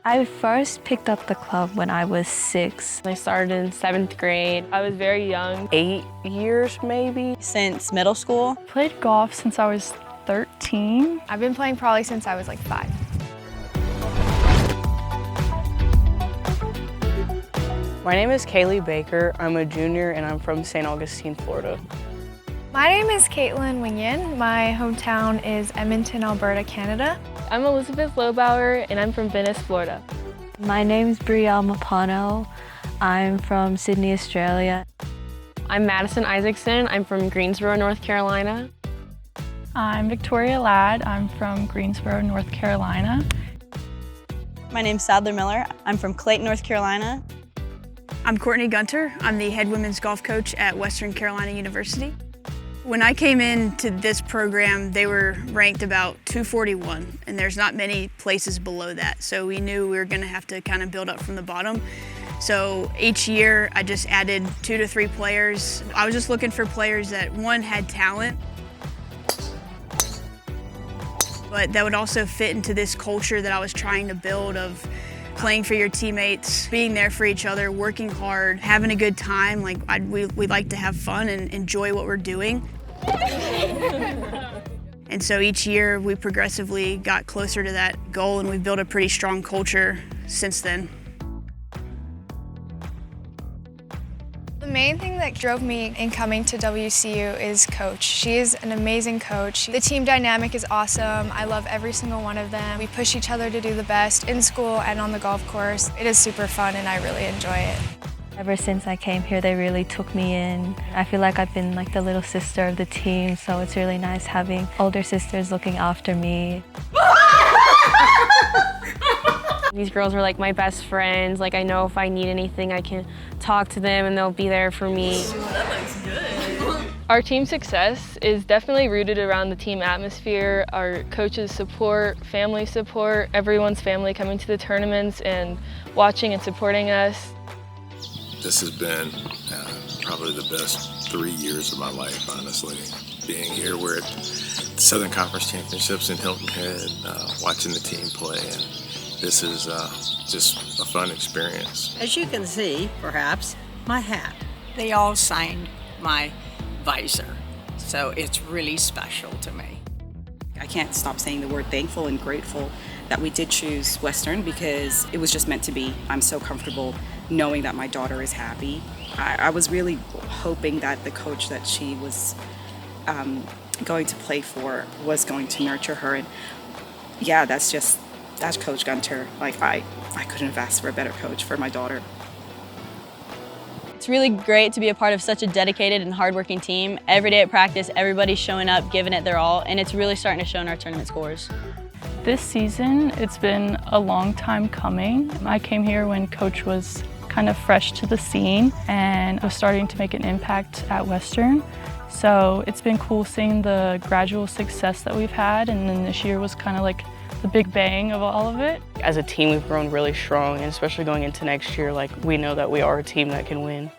I first picked up the club when I was 6. I started in 7th grade. I was very young, 8 years maybe. Since middle school. Played golf since I was 13. I've been playing probably since I was like 5. My name is Kaylee Baker. I'm a junior and I'm from St. Augustine, Florida. My name is Caitlin Wingyan. My hometown is Edmonton, Alberta, Canada. I'm Elizabeth Lobauer and I'm from Venice, Florida. My name is Brielle Mapano. I'm from Sydney, Australia. I'm Madison Isaacson. I'm from Greensboro, North Carolina. I'm Victoria Ladd. I'm from Greensboro, North Carolina. My name's Sadler Miller. I'm from Clayton, North Carolina. I'm Courtney Gunter. I'm the head women's golf coach at Western Carolina University. When I came into this program, they were ranked about 241, and there's not many places below that. So we knew we were going to have to kind of build up from the bottom. So each year, I just added 2 to 3 players. I was just looking for players that, one, had talent, but that would also fit into this culture that I was trying to build of playing for your teammates, being there for each other, working hard, having a good time. Like we like to have fun and enjoy what we're doing. And so each year we progressively got closer to that goal, and we've built a pretty strong culture since then. The main thing that drove me in coming to WCU is Coach. She is an amazing coach. The team dynamic is awesome. I love every single one of them. We push each other to do the best in school and on the golf course. It is super fun and I really enjoy it. Ever since I came here, they really took me in. I feel like I've been like the little sister of the team, so it's really nice having older sisters looking after me. These girls are like my best friends. Like I know if I need anything, I can talk to them and they'll be there for me. That looks good. Our team success is definitely rooted around the team atmosphere, our coaches' support, family support, everyone's family coming to the tournaments and watching and supporting us. This has been probably the best 3 years of my life, honestly. Being here, we're at the Southern Conference Championships in Hilton Head, watching the team play, and this is just a fun experience. As you can see, perhaps, my hat. They all signed my visor, so it's really special to me. I can't stop saying the word thankful and grateful that we did choose Western because it was just meant to be. I'm so comfortable knowing that my daughter is happy. I was really hoping that the coach that she was going to play for was going to nurture her. And yeah, that's Coach Gunter. Like I couldn't have asked for a better coach for my daughter. It's really great to be a part of such a dedicated and hardworking team. Every day at practice, everybody's showing up, giving it their all, and it's really starting to show in our tournament scores. This season, it's been a long time coming. I came here when Coach was kind of fresh to the scene and was starting to make an impact at Western. So it's been cool seeing the gradual success that we've had, and then this year was kind of like the big bang of all of it. As a team, we've grown really strong, and especially going into next year, like we know that we are a team that can win.